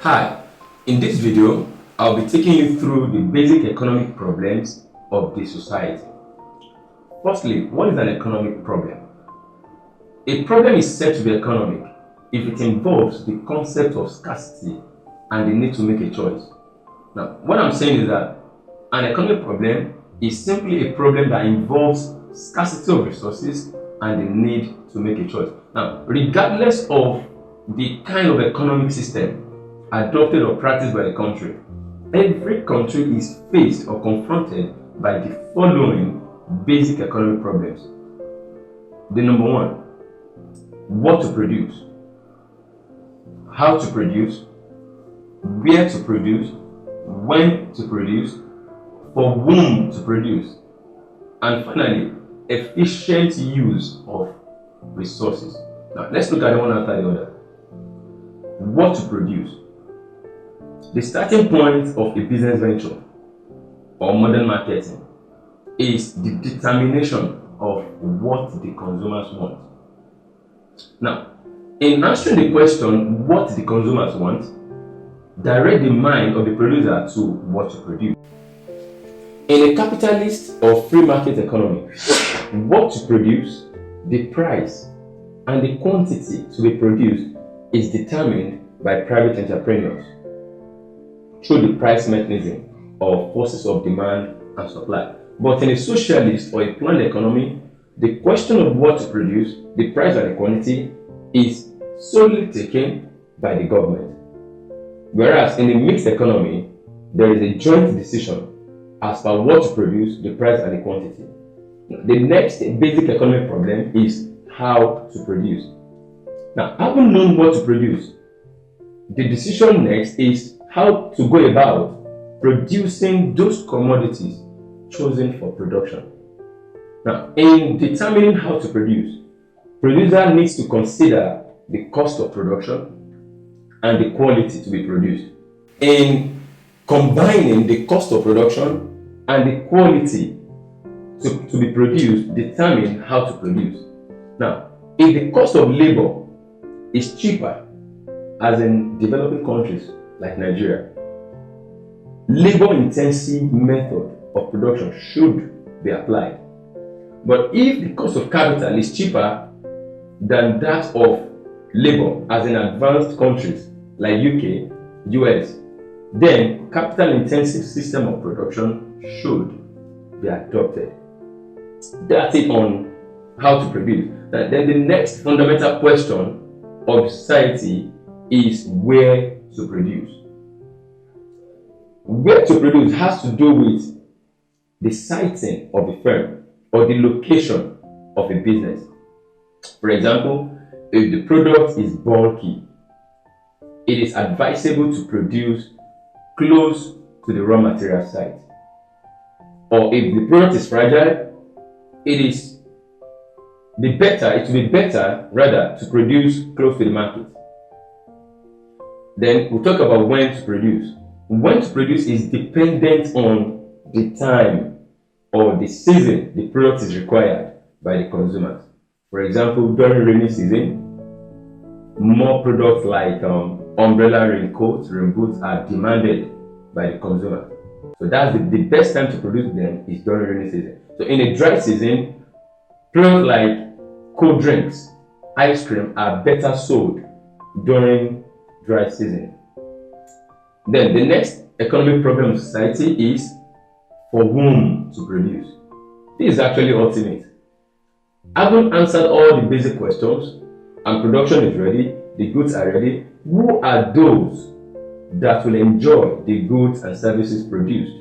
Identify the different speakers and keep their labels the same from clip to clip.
Speaker 1: Hi, in this video, I'll be taking you through the basic economic problems of the society. Firstly, what is an economic problem? A problem is said to be economic if it involves the concept of scarcity and the need to make a choice. Now, what I'm saying is that an economic problem is simply a problem that involves scarcity of resources and the need to make a choice. Now, regardless of the kind of economic system adopted or practiced by a country, every country is faced or confronted by the following basic economic problems. The number one, what to produce, how to produce, where to produce, when to produce, for whom to produce, and finally, efficient use of resources. Now, let's look at one after the other. What to produce. The starting point of a business venture or modern marketing is the determination of what the consumers want. Now, in answering the question, what the consumers want, direct the mind of the producer to what to produce. In a capitalist or free market economy, what to produce, the price, and the quantity to be produced is determined by private entrepreneurs through the price mechanism or forces of demand and supply. But in a socialist or a planned economy, the question of what to produce, the price and the quantity, is solely taken by the government. Whereas in a mixed economy, there is a joint decision as per what to produce, the price and the quantity. The next basic economic problem is how to produce. Now, having known what to produce, the decision next is how to go about producing those commodities chosen for production. Now, in determining how to produce, producer needs to consider the cost of production and the quality to be produced. In combining the cost of production and the quality to be produced, determine how to produce. Now, if the cost of labor is cheaper, as in developing countries like Nigeria, labor-intensive method of production should be applied. But if the cost of capital is cheaper than that of labor, as in advanced countries like UK, US, then capital-intensive system of production should be adopted. That's it on how to produce. Then the next fundamental question of society is where to produce. Where to produce has to do with the siting of the firm or the location of a business. For example, if the product is bulky, it is advisable to produce close to the raw material site. Or if the product is fragile, it will be better rather to produce close to the market. Then we'll talk about when to produce. When to produce is dependent on the time or the season the product is required by the consumers. For example, during rainy season, more products like umbrella raincoats, rain boots are demanded by the consumer. So that's the best time to produce them is during rainy season. So in a dry season, products like cold drinks, ice cream are better sold during dry season. Then the next economic problem of society is for whom to produce. This is actually ultimate. Having answered all the basic questions and production is ready, the goods are ready, who are those that will enjoy the goods and services produced?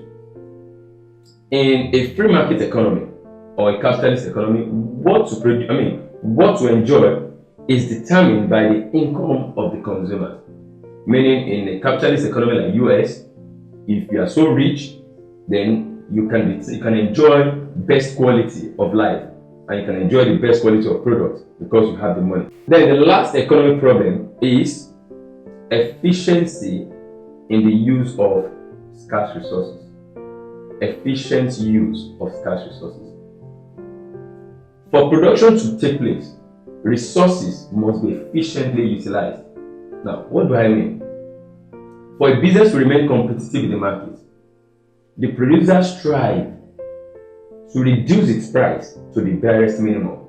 Speaker 1: In a free market economy or a capitalist economy, what to enjoy is determined by the income of the consumer. Meaning, in a capitalist economy like US, if you are so rich, then you can enjoy best quality of life and you can enjoy the best quality of products because you have the money. Then the last economic problem is efficiency in the use of scarce resources. Efficient use of scarce resources. For production to take place, resources must be efficiently utilized. Now, what do I mean? For a business to remain competitive in the market, the producers strive to reduce its price to the barest minimum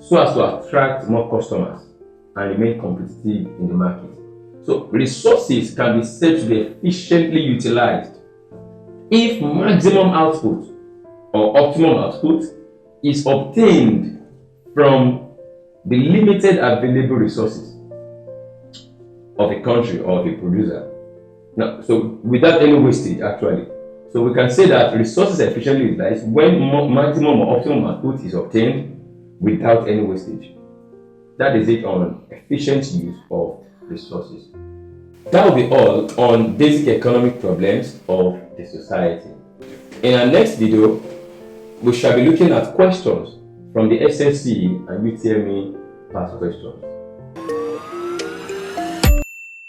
Speaker 1: so as to attract more customers and remain competitive in the market. So resources can be said to be efficiently utilized if maximum output or optimum output is obtained from the limited available resources of a country or of a producer. Now, so without any wastage actually. So we can say that resources are efficiently utilized when maximum or optimum output is obtained without any wastage. That is it on efficient use of resources. That will be all on basic economic problems of the society. In our next video, we shall be looking at questions from the SSC and UTME past questions.